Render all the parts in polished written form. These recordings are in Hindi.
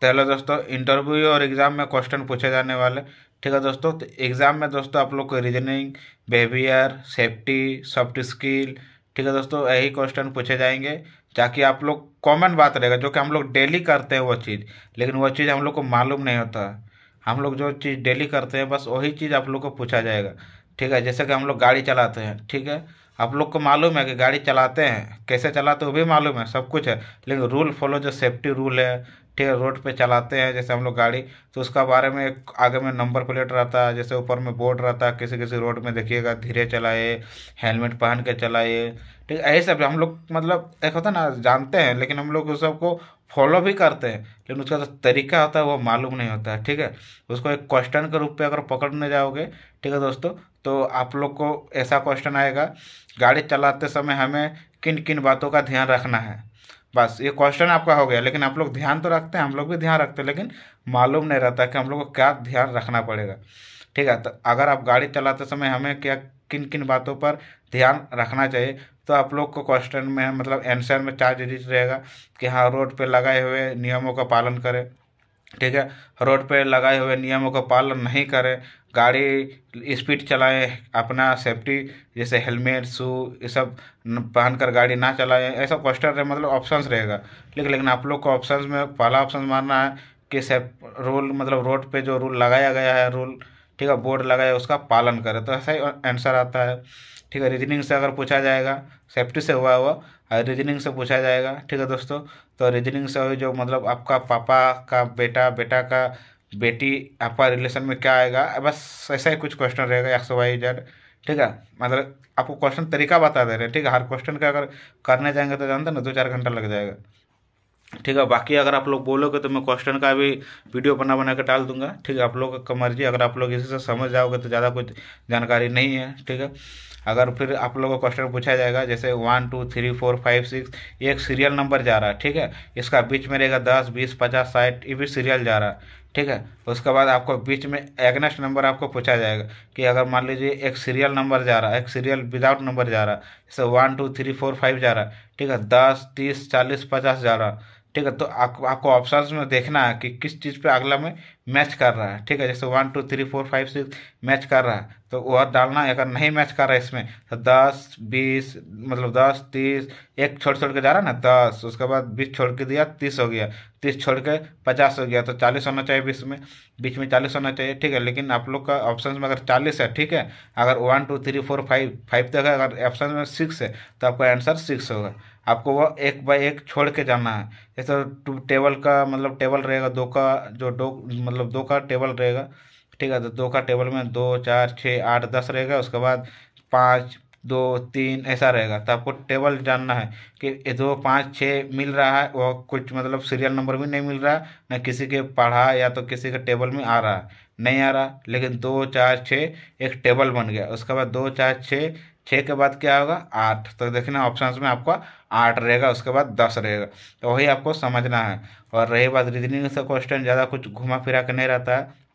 चलो दोस्तों, इंटरव्यू और एग्ज़ाम में क्वेश्चन पूछे जाने वाले। ठीक है दोस्तों, तो एग्ज़ाम में दोस्तों आप लोग को reasoning, behaviour, safety, soft skill, ठीक है दोस्तों, यही क्वेश्चन पूछे जाएंगे। ताकि आप लोग कॉमन बात रहेगा जो कि हम लोग डेली करते हैं वो चीज़, लेकिन वो चीज़ हम लोग को मालूम नहीं होता है। हम लोग जो चीज़ डेली करते हैं बस वही चीज़ आप लोग को पूछा जाएगा। ठीक है, जैसे कि हम लोग गाड़ी चलाते हैं, ठीक है, आप लोग को मालूम है कि गाड़ी चलाते हैं, कैसे चलाते हैं वो भी मालूम है, सब कुछ है। लेकिन रूल फॉलो, जो सेफ्टी रूल है, ठीक है, रोड पे चलाते हैं जैसे हम लोग गाड़ी, तो उसका बारे में एक आगे में नंबर प्लेट रहता है, जैसे ऊपर में बोर्ड रहता है, किसी किसी रोड में देखिएगा धीरे चलाए, हेलमेट पहन के चलाइए। ठीक है, यही सब हम लोग मतलब एक होता है ना, जानते हैं, लेकिन हम लोग उस सबको फॉलो भी करते हैं, लेकिन उसका जो तरीका होता है वो मालूम नहीं होता है। ठीक है, उसको एक क्वेश्चन के रूप में अगर पकड़ने जाओगे, ठीक है दोस्तों, तो आप लोग को ऐसा क्वेश्चन आएगा, गाड़ी चलाते समय हमें किन किन बातों का ध्यान रखना है। बस ये क्वेश्चन आपका हो गया। लेकिन आप लोग ध्यान तो रखते हैं, हम लोग भी ध्यान रखते हैं, लेकिन मालूम नहीं रहता कि हम लोग को क्या ध्यान रखना पड़ेगा। ठीक है, तो अगर आप गाड़ी चलाते समय हमें क्या किन किन बातों पर ध्यान रखना चाहिए, तो आप लोग को क्वेश्चन में मतलब आंसर में 4 डिजिट रहेगा कि हाँ, रोड पे लगाए हुए नियमों का पालन करें। ठीक है, रोड पे लगाए हुए नियमों का पालन नहीं करें, गाड़ी स्पीड चलाएं, अपना सेफ्टी जैसे हेलमेट, शू, ये सब पहन कर गाड़ी ना चलाएं, ऐसा क्वेश्चन रहे, मतलब ऑप्शंस रहेगा। लेकिन आप लोग को ऑप्शंस में पहला ऑप्शन मानना है कि सेफ रूल, मतलब रोड पे जो रूल लगाया गया है, रूल, ठीक है, बोर्ड लगाया है, उसका पालन करें, तो ऐसा ही आंसर आता है। ठीक है, रीजनिंग से अगर पूछा जाएगा, सेफ्टी से हुआ हुआ, रीजनिंग से पूछा जाएगा। ठीक है दोस्तों, तो रीजनिंग से वही जो मतलब आपका पापा का बेटा, बेटा का बेटी, आपका रिलेशन में क्या आएगा, बस ऐसा ही कुछ क्वेश्चन रहेगा, XYZ। ठीक है, मतलब आपको क्वेश्चन तरीका बता दे रहे हैं। ठीक है, हर क्वेश्चन का अगर करने जाएंगे तो जानते हैं ना, 2-4 घंटा लग जाएगा। ठीक है, बाकी अगर आप लोग बोलोगे तो मैं क्वेश्चन का भी वीडियो बना बना के डाल दूंगा। ठीक है, आप लोग का मर्जी, अगर आप लोग इसी से समझ जाओगे तो ज़्यादा कुछ जानकारी नहीं है। ठीक है, अगर फिर आप लोगों को क्वेश्चन पूछा जाएगा जैसे 1 2 3 4 5 6, ये एक सीरियल नंबर जा रहा है। ठीक है, इसका बीच में रहेगा 10 20 50 60, ये भी सीरियल जा रहा है। ठीक है, उसके बाद आपको बीच में एगनेस्ट नंबर आपको पूछा जाएगा कि अगर मान लीजिए एक सीरियल नंबर जा रहा है, एक सीरियल विदाउट नंबर जा रहा है, जैसे 1 2 3 4 5 जा रहा है। ठीक है, 10 30 40 50 जा रहा है। ठीक है, तो आपको ऑप्शंस में देखना है कि किस चीज़ पे अगला में मैच कर रहा है। ठीक है, जैसे 1 2 3 4 5 6 मैच कर रहा है तो वह डालना है, अगर नहीं मैच कर रहा है इसमें तो 10 20, मतलब 10 30, एक छोड़ छोड़ के जा रहा है ना, 10, उसके बाद 20 छोड़ के दिया, 30 हो गया, 30 छोड़ के 50 हो गया, तो 40 होना चाहिए बीच में 40 होना चाहिए। ठीक है, लेकिन आप लोग का ऑप्शन में अगर 40 है, ठीक है, अगर 1 2 3 4 5 5 तक है, अगर ऑप्शन में 6 है तो आपका आंसर 6 होगा। आपको वो एक बाय एक छोड़ के जाना है। जैसे टू टेबल का मतलब टेबल रहेगा, दो का जो दो मतलब दो का टेबल रहेगा। ठीक है, तो दो का टेबल में 2 4 6 8 10 रहेगा, उसके बाद 5 2 3 ऐसा रहेगा। तो आपको टेबल जानना है कि ये 2 5 6 मिल रहा है, वो कुछ मतलब सीरियल नंबर भी नहीं मिल रहा है, ना किसी के पढ़ा या तो किसी के टेबल में आ रहा है, नहीं आ रहा, लेकिन 2 4 6 एक टेबल बन गया। उसके बाद 2 4 6, 6 के बाद क्या होगा, 8, तो देखना ऑप्शंस में आपका 8 रहेगा, उसके बाद 10 रहेगा, तो वही आपको समझना है। और रही बात रीजनिंग से, क्वेश्चन ज़्यादा कुछ घुमा फिरा के नहीं रहता है।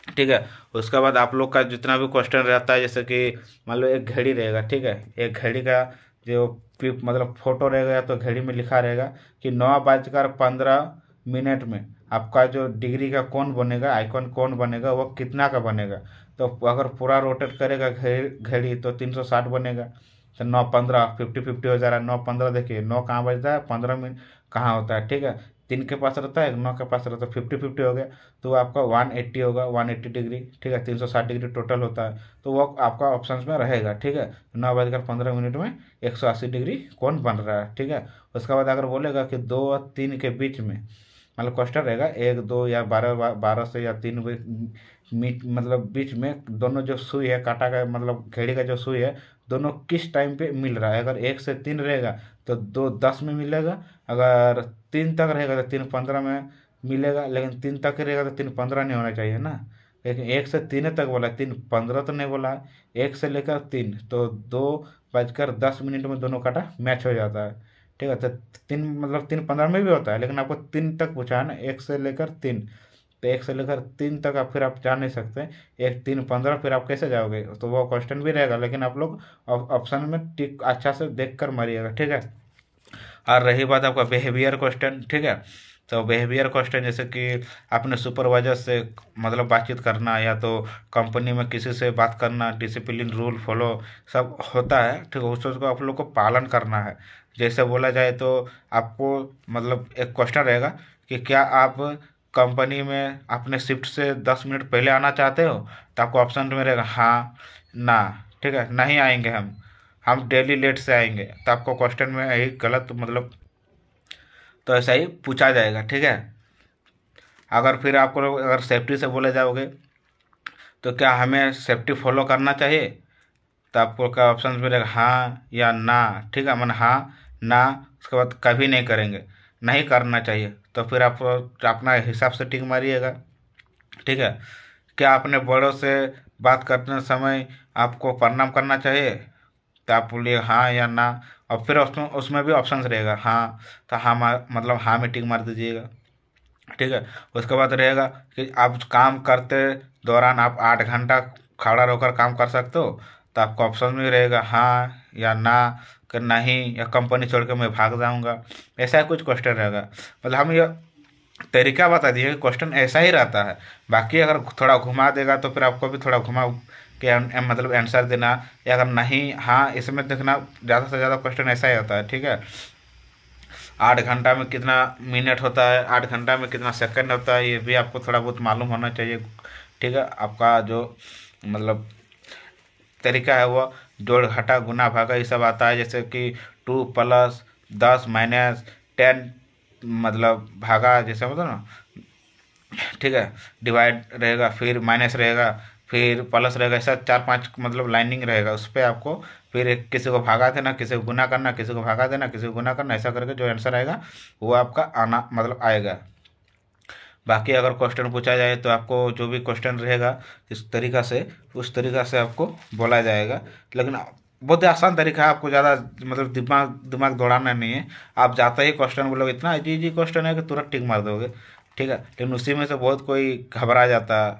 ठीक है, उसके बाद आप लोग का जितना भी क्वेश्चन रहता है, जैसे कि मान लो एक घड़ी रहेगा। ठीक है, एक घड़ी का जो मतलब फोटो रहेगा, या तो घड़ी में लिखा रहेगा कि 9:15 में आपका जो डिग्री का कौन बनेगा, आइकॉन कौन बनेगा, वो कितना का बनेगा। तो अगर पूरा रोटेट करेगा घड़ी तो 360 बनेगा। तो 9 15 50 50 हो जा रहा है। 9 15 देखिए, 9 कहाँ बजता है, 15 मिनट कहाँ होता है। ठीक है, 3 के पास रहता है, 9 के पास रहता है, 50 50 हो गया, तो वो आपका 180 होगा, 180 डिग्री। ठीक है, 360 डिग्री टोटल होता है, तो वो आपका ऑप्शन में रहेगा। ठीक है, 9:15 में 180 डिग्री कौन बन रहा है। ठीक है, उसके बाद अगर बोलेगा कि 2 और 3 के बीच में, मतलब क्वेश्चन रहेगा 1 2 या 12 से या 3 मीट मतलब बीच में दोनों जो सुई है, काटा का मतलब घड़ी का जो सुई है, दोनों किस टाइम पे मिल रहा है। अगर 1 से 3 रहेगा तो 2 10 में मिलेगा, अगर 3 तक रहेगा तो 3 15 में मिलेगा, लेकिन 3 तक रहेगा तो 3 15 नहीं होना चाहिए ना। लेकिन 1 से 3 तक बोला, 3 15 तो नहीं बोला है। 1 से लेकर 3, तो 2:10 में दोनों काटा मैच हो जाता है। ठीक है, तो 3 15 में भी होता है, लेकिन आपको 3 तक पूछा है ना, 1 से लेकर 3, तो 1 से लेकर 3 तक आप फिर आप जा नहीं सकते। 1 3 15 फिर आप कैसे जाओगे, तो वो क्वेश्चन भी रहेगा, लेकिन आप लोग ऑप्शन में टिक अच्छा से देख कर मारिएगा। ठीक है, और रही बात आपका बिहेवियर क्वेश्चन, ठीक है, तो बिहेवियर क्वेश्चन जैसे कि अपने सुपरवाइजर से मतलब बातचीत करना, या तो कंपनी में किसी से बात करना, डिसिप्लिन रूल फॉलो सब होता है, ठीक है, उस चीज़ को आप लोग को पालन करना है। जैसे बोला जाए तो आपको मतलब एक क्वेश्चन रहेगा कि क्या आप कंपनी में अपने शिफ्ट से 10 मिनट पहले आना चाहते हो, तो आपको ऑप्शन में रहेगा हाँ, ना, ठीक है, नहीं आएंगे हम डेली लेट से आएंगे, तो आपको क्वेश्चन में यही गलत मतलब, तो ऐसा ही पूछा जाएगा, ठीक है। अगर फिर आपको अगर सेफ्टी से बोले जाओगे तो क्या हमें सेफ्टी फॉलो करना चाहिए, तो आपको क्या ऑप्शन मिलेगा हाँ या ना, ठीक है, मन हाँ ना, उसके बाद कभी नहीं करेंगे, नहीं करना चाहिए, तो फिर आप अपना हिसाब से टिक मारिएगा, ठीक है। क्या अपने बड़ों से बात करते समय आपको प्रणाम करना चाहिए, तो आप बोलिए हाँ या ना, और फिर उसमें उसमें भी ऑप्शन रहेगा हाँ, तो हाँ मतलब हाँ में टिक मार दीजिएगा, ठीक है। उसके बाद रहेगा कि आप काम करते दौरान आप 8 घंटा खड़ा रहकर काम कर सकते हो, तो आपको ऑप्शन में रहेगा हाँ या ना, कि नहीं, या कंपनी छोड़ के मैं भाग जाऊंगा, ऐसा कुछ क्वेश्चन रहेगा। मतलब हम ये तरीका बता दिए, क्वेश्चन ऐसा ही रहता है। बाकी अगर थोड़ा घुमा देगा तो फिर आपको भी थोड़ा घुमा के मतलब आंसर देना, या अगर नहीं हाँ इसमें देखना, ज़्यादा से ज़्यादा क्वेश्चन ऐसा ही होता है, ठीक है। 8 घंटा में कितना मिनट होता है, 8 घंटा में कितना सेकंड होता है, ये भी आपको थोड़ा बहुत मालूम होना चाहिए, ठीक है। आपका जो मतलब तरीका है वो जोड़ घटा गुना भागा ये सब आता है, जैसे कि 2 + 10 - 10 मतलब भागा जैसे होता है ना, ठीक है, डिवाइड रहेगा, फिर माइनस रहेगा, फिर प्लस रहेगा, ऐसा 4 5 मतलब लाइनिंग रहेगा, उस पर आपको फिर किसी को भागा देना, किसी को गुना करना, किसी को भागा देना, किसी को गुना करना, ऐसा करके जो आंसर आएगा वो आपका आना मतलब आएगा। बाकी अगर क्वेश्चन पूछा जाए तो आपको जो भी क्वेश्चन रहेगा इस तरीका से उस तरीका से आपको बोला जाएगा, लेकिन बहुत ही आसान तरीका है, आपको ज़्यादा मतलब दिमाग दिमाग दौड़ाना नहीं है। आप जाते ही क्वेश्चन बोलोगे, इतना इजी इजी क्वेश्चन है कि तुरंत टिक मार दोगे, ठीक है। लेकिन उसी में से बहुत कोई घबरा जाता है,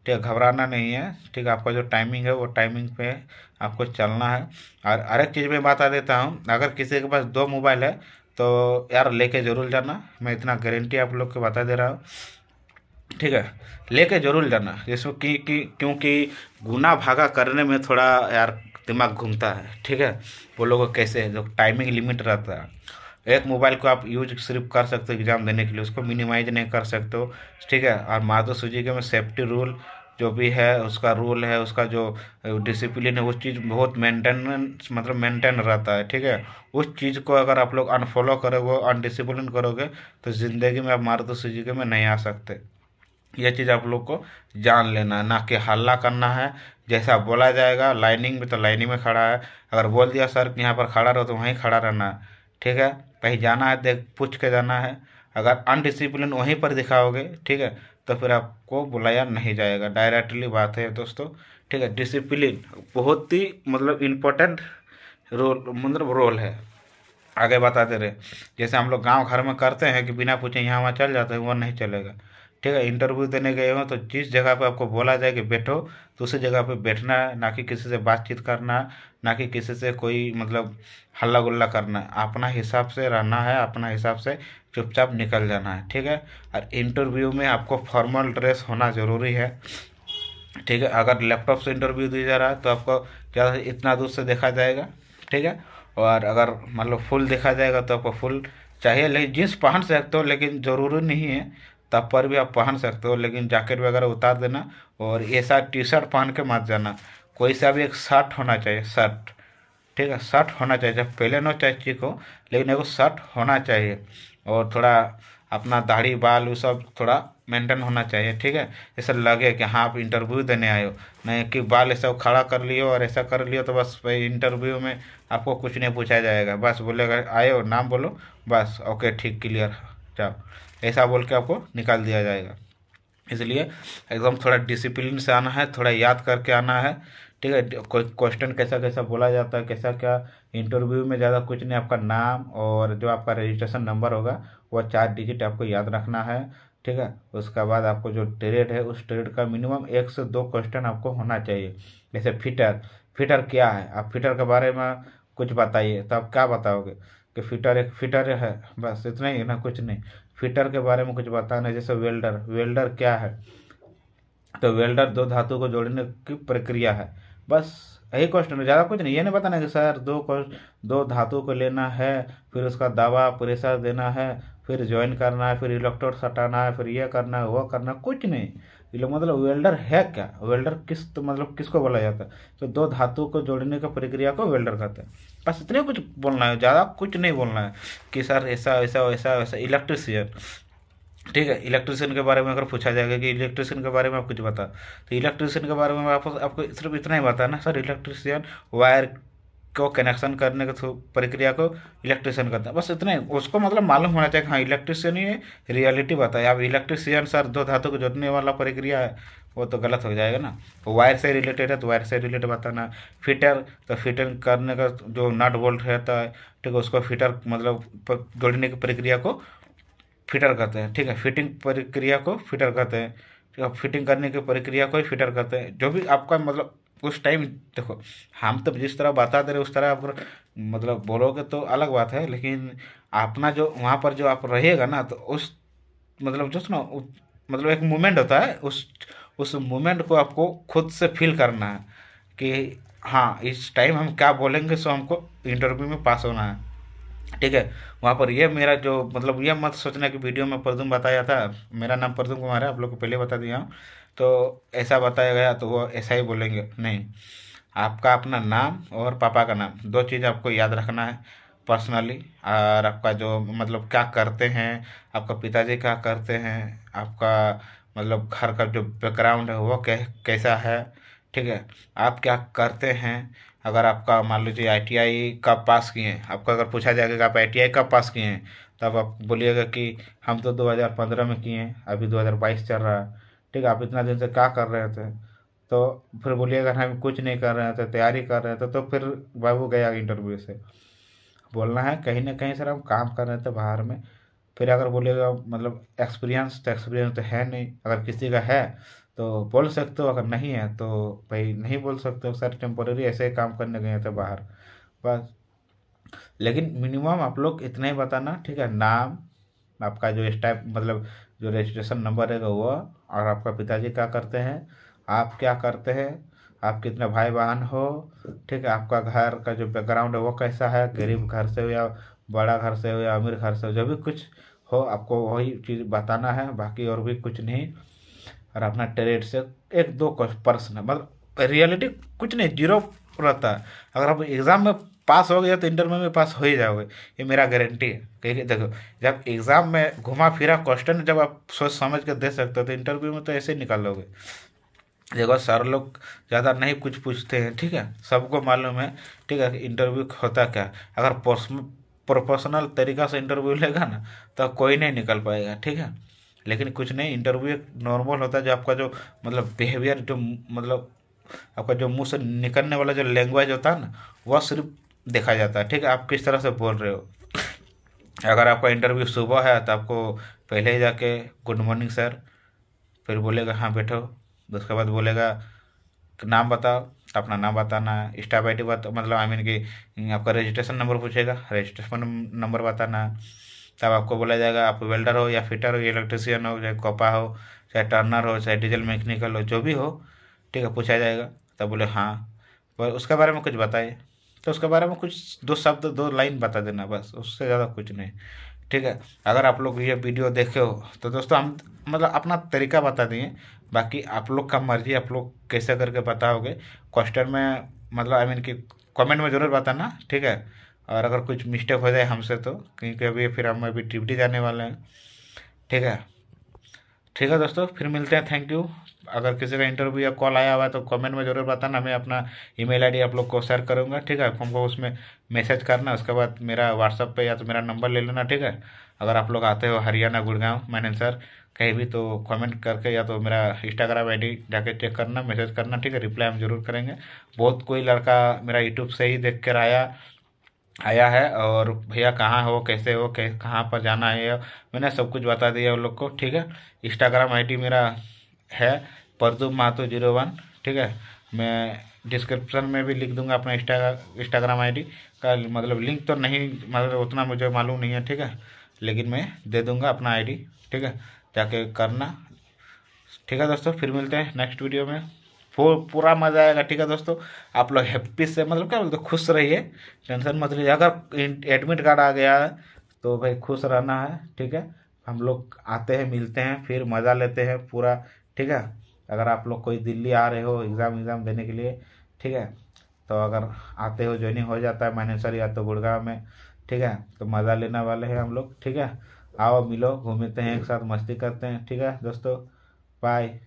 ठीक है, घबराना नहीं है, ठीक है। आपका जो टाइमिंग है वो टाइमिंग पे आपको चलना है। और हर एक चीज़ में बता देता हूँ, अगर किसी के पास 2 मोबाइल है तो यार लेके ज़रूर जाना, मैं इतना गारंटी आप लोग को बता दे रहा हूँ, ठीक है। लेके जरूर जाना, जिसमें कि क्योंकि गुना भागा करने में थोड़ा यार दिमाग घूमता है, ठीक है। वो लोग कैसे जो टाइमिंग लिमिट रहता है, एक मोबाइल को आप यूज सिर्फ कर सकते हो एग्जाम देने के लिए, उसको मिनिमाइज नहीं कर सकते हो, ठीक है। और माधव सुजुकी में सेफ्टी रूल जो भी है, उसका रूल है, उसका जो डिसिप्लिन है, उस चीज़ बहुत मेंटेनेंस मतलब मेंटेन रहता है, ठीक है। उस चीज़ को अगर आप लोग अनफॉलो करोगे, अनडिसिप्लिन करोगे, तो ज़िंदगी में आप मारुति सुजुकी में नहीं आ सकते। यह चीज़ आप लोग को जान लेना है, ना कि हल्ला करना है। जैसा बोला जाएगा लाइनिंग में तो लाइनिंग में खड़ा है, अगर बोल दिया सर कि यहाँ पर खड़ा रहो तो वहीं खड़ा रहना है, ठीक है। कहीं जाना है देख पूछ के जाना है, अगर अनडिसिप्लिन वहीं पर दिखाओगे, ठीक है, तो फिर आपको बुलाया नहीं जाएगा, डायरेक्टली बात है दोस्तों, ठीक है। डिसिप्लिन बहुत ही मतलब इम्पोर्टेंट रोल है। आगे बताते रहे, जैसे हम लोग गांव घर में करते हैं कि बिना पूछे यहाँ वहाँ चल जाते हैं, वो नहीं चलेगा, ठीक है। इंटरव्यू देने गए हो तो जिस जगह पे आपको बोला जाए कि बैठो, तो उसी जगह पे बैठना है, ना कि किसी से बातचीत करना है, ना कि किसी से कोई मतलब हल्ला गुल्ला करना है। अपना हिसाब से रहना है, अपना हिसाब से चुपचाप निकल जाना है, ठीक है। और इंटरव्यू में आपको फॉर्मल ड्रेस होना ज़रूरी है, ठीक है। अगर लैपटॉप से इंटरव्यू दिया जा रहा है तो आपको ज़्यादा इतना दूर से देखा जाएगा, ठीक है। और अगर मतलब फुल देखा जाएगा तो आपको फुल चाहिए, लेकिन जीन्स पहन सकते हो, लेकिन ज़रूरी नहीं है, तब पर भी आप पहन सकते हो, लेकिन जैकेट वगैरह उतार देना। और ऐसा टी शर्ट पहन के मत जाना, कोई सा भी एक शर्ट होना चाहिए, शर्ट, ठीक है, शर्ट होना चाहिए, चाहे प्लेन हो चाहे चिक हो, लेकिन एगो शर्ट होना चाहिए। और थोड़ा अपना दाढ़ी बाल वो सब थोड़ा मेंटेन होना चाहिए, ठीक है। ऐसा लगे कि हाँ आप इंटरव्यू देने आए हो, नहीं कि बाल ऐसा खड़ा कर लियो और ऐसा कर लियो तो बस भाई इंटरव्यू में आपको कुछ नहीं पूछा जाएगा, बस बोलेगा आए हो नाम बोलो, बस ओके ठीक क्लियर जाओ, ऐसा बोल के आपको निकाल दिया जाएगा। इसलिए एकदम थोड़ा डिसिप्लिन से आना है, थोड़ा याद करके आना है, ठीक है। कोई क्वेश्चन कैसा कैसा बोला जाता है, कैसा क्या, इंटरव्यू में ज़्यादा कुछ नहीं, आपका नाम और जो आपका रजिस्ट्रेशन नंबर होगा वो 4 डिजिट आपको याद रखना है, ठीक है। उसके बाद आपको जो ट्रेड है उस ट्रेड का मिनिमम 1 से 2 क्वेश्चन आपको होना चाहिए। जैसे फिटर, फिटर क्या है, आप फिटर के बारे में कुछ बताइए, तो आप क्या बताओगे कि फिटर एक फिटर है, बस इतना ही है ना, कुछ नहीं। फिटर के बारे में कुछ बताना है, जैसे वेल्डर, वेल्डर क्या है, तो वेल्डर दो धातु को जोड़ने की प्रक्रिया है, बस यही क्वेश्चन है, ज़्यादा कुछ नहीं। ये नहीं बताना कि सर दो धातु को लेना है, फिर उसका दबाव प्रेशर देना है, फिर ज्वाइन करना है, फिर इलेक्ट्रोड सटाना है, फिर ये करना है वो करना है, कुछ नहीं। ये लोग मतलब वेल्डर है क्या, वेल्डर किस तो मतलब किसको बोला जाता है, तो दो धातु को जोड़ने की प्रक्रिया को वेल्डर कहते हैं। बस इतने कुछ बोलना है, ज़्यादा कुछ नहीं बोलना है कि सर ऐसा ऐसा वैसा वैसा। इलेक्ट्रिशियन, ठीक है, इलेक्ट्रिशियन के बारे में अगर पूछा जाएगा कि इलेक्ट्रिशियन के बारे में आप कुछ बता, तो इलेक्ट्रिशियन के बारे में आपको सिर्फ इतना ही बताना, सर इलेक्ट्रिशियन वायर को कनेक्शन करने के थ्रू प्रक्रिया को इलेक्ट्रिशियन करता है, बस इतना ही। उसको मतलब मालूम होना चाहिए कि हाँ इलेक्ट्रिशियन ही रियलिटी बताया। अब इलेक्ट्रिशियन सर दो धातु को जोड़ने वाला प्रक्रिया है, वो तो गलत हो जाएगा ना। वायर से रिलेटेड है तो वायर से रिलेटेड बताना। फिटर, तो फिटिंग करने का जो नट बोल्ट रहता है, ठीक है, उसको फिटर मतलब जोड़ने की प्रक्रिया को फिटर करते हैं, ठीक है, फिटिंग प्रक्रिया को फिटर करते हैं, ठीक है, फिटिंग करने की प्रक्रिया को ही फिटर करते हैं। जो भी आपका मतलब उस टाइम देखो, हम तो जिस तरह बता दे रहे उस तरह आप मतलब बोलोगे तो अलग बात है, लेकिन अपना जो वहाँ पर जो आप रहेगा ना, तो उस मतलब जो ना मतलब एक मोमेंट होता है, उस मोमेंट को आपको खुद से फील करना है कि हाँ इस टाइम हम क्या बोलेंगे, सो हमको इंटरव्यू में पास होना है, ठीक है। वहाँ पर ये मेरा जो मतलब ये मत सोचना कि वीडियो में प्रदुम बताया था, मेरा नाम प्रदुम कुमार है, आप लोग को पहले बता दिया हूँ, तो ऐसा बताया गया तो वो ऐसा ही बोलेंगे, नहीं। आपका अपना नाम और पापा का नाम, दो चीज़ आपको याद रखना है पर्सनली। और आपका जो मतलब क्या करते हैं, आपका पिताजी क्या करते हैं, आपका मतलब घर का जो बैकग्राउंड है वो कैसा है, ठीक है, आप क्या करते हैं। अगर आपका मान लीजिए आईटीआई कब पास किए हैं, आपको अगर पूछा जाएगा कि आप आईटीआई कब पास किए हैं, तब आप बोलिएगा कि हम तो 2015 में किए हैं, अभी 2022 चल रहा है, ठीक है, आप इतना दिन से क्या कर रहे थे, तो फिर बोलिएगा हम कुछ नहीं कर रहे थे, तैयारी कर रहे थे, तो फिर बाबू गया इंटरव्यू से। बोलना है कहीं ना कहीं सर हम काम कर रहे थे बाहर में। फिर अगर बोलेगा मतलब एक्सपीरियंस, तो एक्सपीरियंस तो है नहीं, अगर किसी का है तो बोल सकते हो, अगर नहीं है तो भाई नहीं बोल सकते हो, सर टेम्पोररी ऐसे ही काम करने गए थे बाहर, बस। लेकिन मिनिमम आप लोग इतना ही बताना, ठीक है, नाम, आपका जो इस टाइप मतलब जो रजिस्ट्रेशन नंबर है वो, और आपका पिताजी क्या करते हैं, आप क्या करते हैं, आप कितने भाई बहन हो, ठीक है, आपका घर का जो बैकग्राउंड है वो कैसा है, गरीब घर से हो या बड़ा घर से हो या अमीर घर से हो, जो भी कुछ हो आपको वही चीज़ बताना है, बाकी और भी कुछ नहीं। और अपना ट्रेड से एक दो प्रश्न, मतलब रियलिटी कुछ नहीं, जीरो रहता है। अगर आप एग्ज़ाम में पास हो गए तो इंटरव्यू में पास हो ही जाओगे, ये मेरा गारंटी है। क्योंकि देखो, जब एग्ज़ाम में घुमा फिरा क्वेश्चन जब आप सोच समझ कर दे सकते हो, तो इंटरव्यू में तो ऐसे ही निकाल लोगे। देखो सर लोग ज़्यादा नहीं कुछ पूछते हैं, ठीक है, सबको मालूम है, ठीक है, इंटरव्यू होता क्या है। अगर प्रोफेशनल तरीका से इंटरव्यू लेगा ना, तो कोई नहीं निकल पाएगा, ठीक है। लेकिन कुछ नहीं, इंटरव्यू एक नॉर्मल होता है, जो आपका जो मतलब बिहेवियर, जो मतलब आपका जो मुंह से निकलने वाला जो लैंग्वेज होता है ना, वह सिर्फ देखा जाता है, ठीक है, आप किस तरह से बोल रहे हो। अगर आपका इंटरव्यू सुबह है तो आपको पहले ही जाके गुड मॉर्निंग सर, फिर बोलेगा हाँ बैठो, उसके बाद बोलेगा कि नाम बताओ, तो अपना नाम बताना है, स्टाफ आई डी बता मतलब आई मीन कि आपका रजिस्ट्रेशन नंबर पूछेगा, रजिस्ट्रेशन नंबर बताना है। तब आपको बोला जाएगा आप वेल्डर हो या फिटर हो या इलेक्ट्रिशियन हो, चाहे कॉपा हो, चाहे टर्नर हो, चाहे डीजल मैकेनिकल हो, जो भी हो, ठीक है, पूछा जाएगा। तब बोले हाँ, पर उसके बारे में कुछ बताइए, तो उसके बारे में कुछ दो शब्द दो लाइन बता देना, बस, उससे ज़्यादा कुछ नहीं, ठीक है। अगर आप लोग ये वीडियो देखे हो तो दोस्तों हम मतलब अपना तरीका बता दिए, बाकी आप लोग का मर्जी, आप लोग कैसे करके बताओगे क्वेश्चन में, मतलब आई मीन कि कमेंट में ज़रूर बताना, ठीक है। और अगर कुछ मिस्टेक हो जाए हमसे तो, क्योंकि अभी फिर हम अभी ड्यूटी जाने वाले हैं, ठीक है। ठीक है दोस्तों, फिर मिलते हैं, थैंक यू। अगर किसी का इंटरव्यू या कॉल आया हुआ है तो कमेंट में ज़रूर बताना, मैं अपना ईमेल आईडी आप लोग को शेयर करूँगा, ठीक है। हमको उसमें मैसेज करना, उसके बाद मेरा व्हाट्सअप पे या तो मेरा नंबर ले लेना, ठीक है। अगर आप लोग आते हो हरियाणा गुड़गांव मैनेजर कहीं भी, तो कमेंट करके या तो मेरा इंस्टाग्राम आईडी जाके चेक करना, मैसेज करना, ठीक है, रिप्लाई हम जरूर करेंगे। बहुत कोई लड़का मेरा यूट्यूब से ही देख कर आया आया है, और भैया कहाँ हो, कैसे हो, कहाँ पर जाना है, मैंने सब कुछ बता दिया उन लोग को, ठीक है। इंस्टाग्राम आईडी मेरा है परदुम महतो 01, ठीक है। मैं डिस्क्रिप्शन में भी लिख दूंगा अपना इंस्टाग्राम आईडी का, मतलब लिंक तो नहीं, मतलब उतना मुझे मालूम नहीं है, ठीक है, लेकिन मैं दे दूंगा अपना आईडी, ठीक है, जाके करना। ठीक है दोस्तों, फिर मिलते हैं नेक्स्ट वीडियो में। पूरा मज़ा आएगा, ठीक है दोस्तों। आप लोग हैप्पी से, मतलब क्या बोलते, खुश रहिए, टेंशन मत लीजिए। अगर एडमिट कार्ड आ गया है तो भाई खुश रहना है, ठीक है। हम लोग आते हैं, मिलते हैं, फिर मज़ा लेते हैं पूरा, ठीक है। अगर आप लोग कोई दिल्ली आ रहे हो एग्ज़ाम देने के लिए, ठीक है, तो अगर आते हो, ज्वाइनिंग हो जाता है मानेसर या तो गुड़गांव में, ठीक है, तो मज़ा लेने वाले हैं हम लोग, ठीक है। आओ मिलो, घूमते हैं एक साथ, मस्ती करते हैं, ठीक है दोस्तों। बाय।